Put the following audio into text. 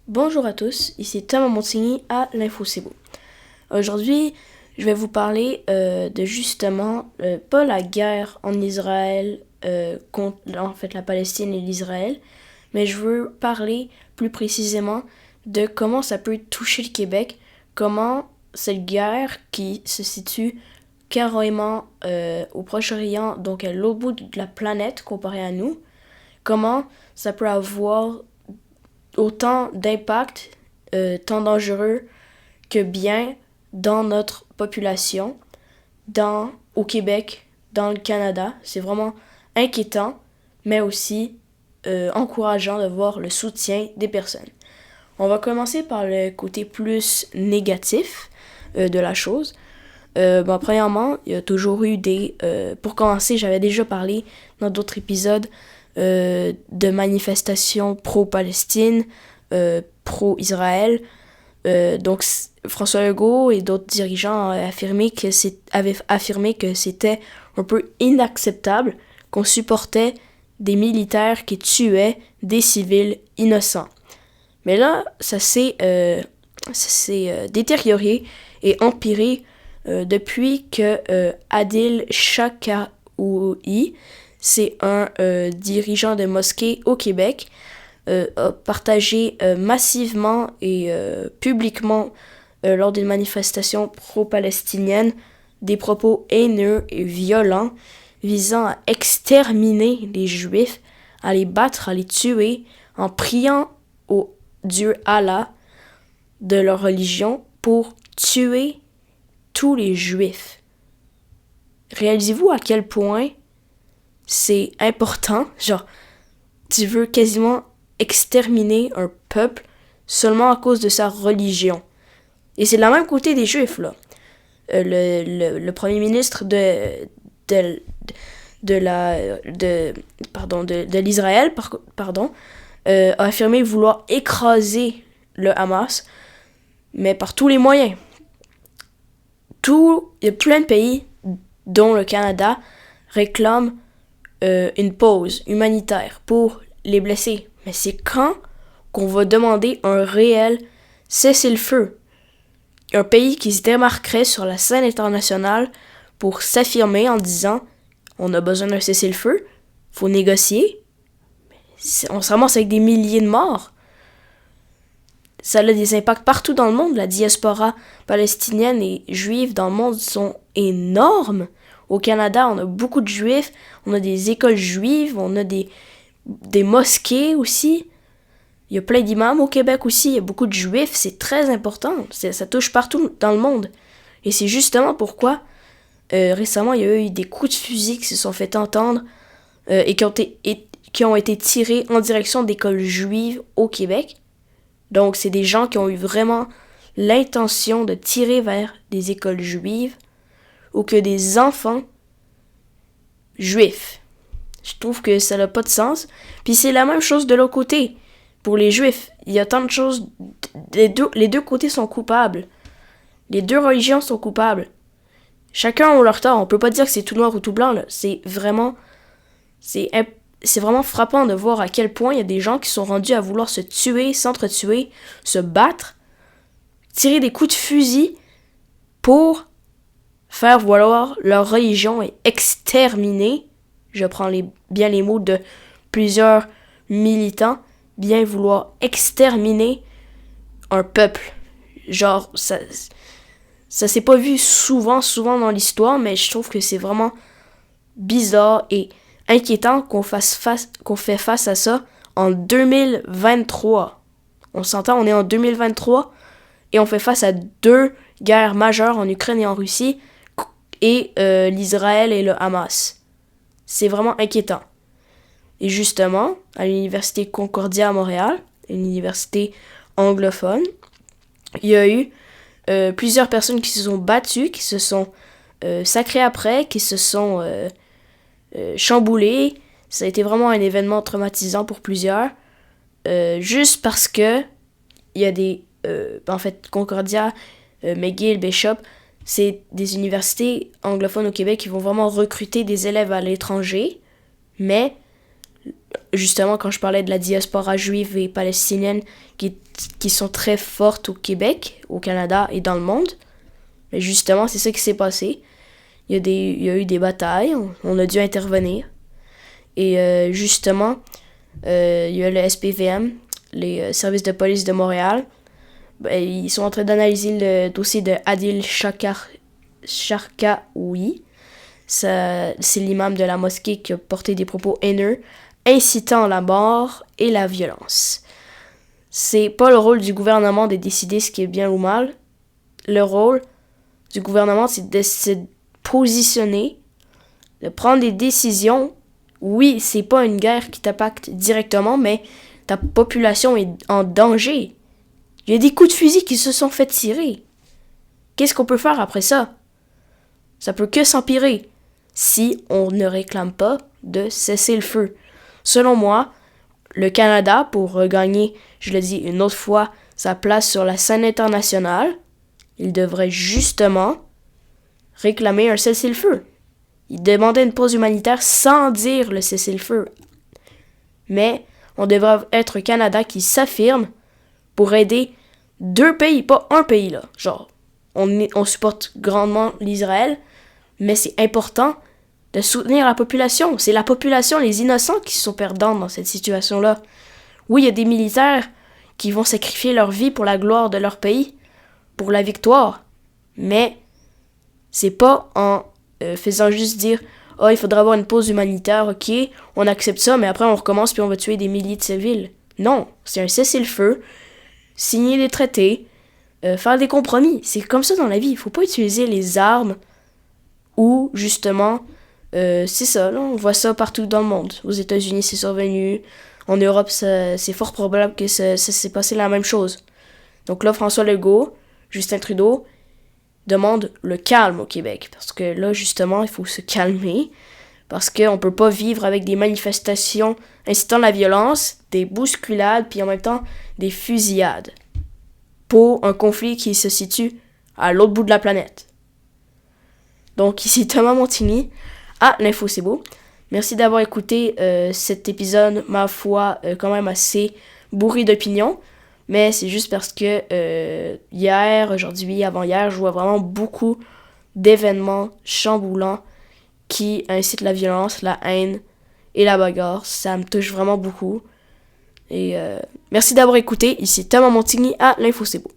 Bonjour à tous, ici Thomas Montigny à l'Info C'est Beau. Aujourd'hui, je vais vous parler de justement, pas la guerre en Israël contre la Palestine et l'Israël, mais je veux parler plus précisément de comment ça peut toucher le Québec, comment cette guerre qui se situe carrément au Proche-Orient, donc à l'autre bout de la planète comparé à nous, comment ça peut avoir autant d'impact, tant dangereux que bien dans notre population, au Québec, dans le Canada. C'est vraiment inquiétant, mais aussi encourageant de voir le soutien des personnes. On va commencer par le côté plus négatif de la chose. Premièrement, il y a toujours eu pour commencer, j'avais déjà parlé dans d'autres épisodes de manifestations pro-Palestine, pro-Israël. Donc, François Legault et d'autres dirigeants avaient affirmé que c'était un peu inacceptable qu'on supportait des militaires qui tuaient des civils innocents. Mais là, ça s'est détérioré et empiré depuis que Adil Shakaoui, c'est un dirigeant de mosquée au Québec, a partagé massivement et publiquement lors d'une manifestation pro-palestinienne des propos haineux et violents visant à exterminer les Juifs, à les battre, à les tuer, en priant au Dieu Allah de leur religion pour tuer tous les Juifs. Réalisez-vous à quel point c'est important, genre, tu veux quasiment exterminer un peuple seulement à cause de sa religion. Et c'est de la même côté des Juifs, là. Le premier ministre de l'Israël, a affirmé vouloir écraser le Hamas, mais par tous les moyens. Il y a plein de pays, dont le Canada, réclament une pause humanitaire pour les blessés. Mais c'est quand qu'on va demander un réel cessez-le-feu? Un pays qui se démarquerait sur la scène internationale pour s'affirmer en disant on a besoin d'un cessez-le-feu, faut négocier. On se ramasse avec des milliers de morts. Ça a des impacts partout dans le monde. La diaspora palestinienne et juive dans le monde sont énormes. Au Canada, on a beaucoup de juifs, on a des écoles juives, on a des mosquées aussi. Il y a plein d'imams au Québec aussi, il y a beaucoup de juifs, c'est très important. Ça touche partout dans le monde. Et c'est justement pourquoi récemment, il y a eu des coups de fusil qui se sont fait entendre et qui ont été tirés en direction d'écoles juives au Québec. Donc, c'est des gens qui ont eu vraiment l'intention de tirer vers des écoles juives ou que des enfants juifs. Je trouve que ça n'a pas de sens. Puis c'est la même chose de l'autre côté. Pour les juifs, il y a tant de choses. Les deux côtés sont coupables. Les deux religions sont coupables. Chacun a leur tort. On peut pas dire que c'est tout noir ou tout blanc, là. C'est vraiment frappant de voir à quel point il y a des gens qui sont rendus à vouloir se tuer, s'entretuer, se battre, tirer des coups de fusil pour faire valoir leur religion et exterminer, je prends bien les mots de plusieurs militants, bien vouloir exterminer un peuple. Genre, ça s'est pas vu souvent dans l'histoire, mais je trouve que c'est vraiment bizarre et inquiétant qu'on fait face à ça en 2023. On s'entend, on est en 2023 et on fait face à deux guerres majeures en Ukraine et en Russie et l'Israël et le Hamas. C'est vraiment inquiétant. Et justement, à l'université Concordia à Montréal, une université anglophone, il y a eu plusieurs personnes qui se sont battues, qui se sont sacrées après, qui se sont chamboulées. Ça a été vraiment un événement traumatisant pour plusieurs. Juste parce que il y a Concordia, McGill, Bishop, c'est des universités anglophones au Québec qui vont vraiment recruter des élèves à l'étranger, mais justement quand je parlais de la diaspora juive et palestinienne qui sont très fortes au Québec, au Canada et dans le monde. Mais justement, c'est ça qui s'est passé. Il y a eu des batailles, on a dû intervenir. Et justement, il y a le SPVM, les services de police de Montréal. Ils sont en train d'analyser le dossier de Adil Sharkaoui. C'est l'imam de la mosquée qui a porté des propos haineux, incitant la mort et la violence. C'est pas le rôle du gouvernement de décider ce qui est bien ou mal. Le rôle du gouvernement, c'est de se positionner, de prendre des décisions. Oui, c'est pas une guerre qui t'impacte directement, mais ta population est en danger. Il y a des coups de fusil qui se sont fait tirer. Qu'est-ce qu'on peut faire après ça? Ça peut que s'empirer si on ne réclame pas de cesser le feu. Selon moi, le Canada, pour regagner, je le dis une autre fois, sa place sur la scène internationale, il devrait justement réclamer un cessez-le-feu. Il demandait une pause humanitaire sans dire le cessez-le-feu. Mais on devrait être un Canada qui s'affirme pour aider 2 pays, pas un pays là. Genre, on supporte grandement l'Israël, mais c'est important de soutenir la population. C'est la population, les innocents qui sont perdants dans cette situation-là. Oui, il y a des militaires qui vont sacrifier leur vie pour la gloire de leur pays, pour la victoire. Mais c'est pas en faisant juste dire « Oh, il faudra avoir une pause humanitaire, ok, on accepte ça, mais après on recommence puis on va tuer des milliers de civils. » Non, c'est un cessez-le-feu, signer des traités, faire des compromis. C'est comme ça dans la vie. Il faut pas utiliser les armes ou justement... c'est ça, là, on voit ça partout dans le monde. Aux États-Unis, c'est survenu. En Europe, c'est fort probable que ça s'est passé la même chose. Donc là, François Legault, Justin Trudeau, demandent le calme au Québec. Parce que là, justement, il faut se calmer. Parce qu'on peut pas vivre avec des manifestations incitant la violence, des bousculades, puis en même temps, des fusillades. Pour un conflit qui se situe à l'autre bout de la planète. Donc ici Thomas Montigny à l'Info C'est Beau. Merci d'avoir écouté cet épisode, ma foi, quand même assez bourré d'opinions. Mais c'est juste parce que hier, aujourd'hui, avant-hier, je vois vraiment beaucoup d'événements chamboulants qui incitent la violence, la haine et la bagarre. Ça me touche vraiment beaucoup. Et merci d'avoir écouté. Ici Thomas Montigny à l'Info C'est Beau.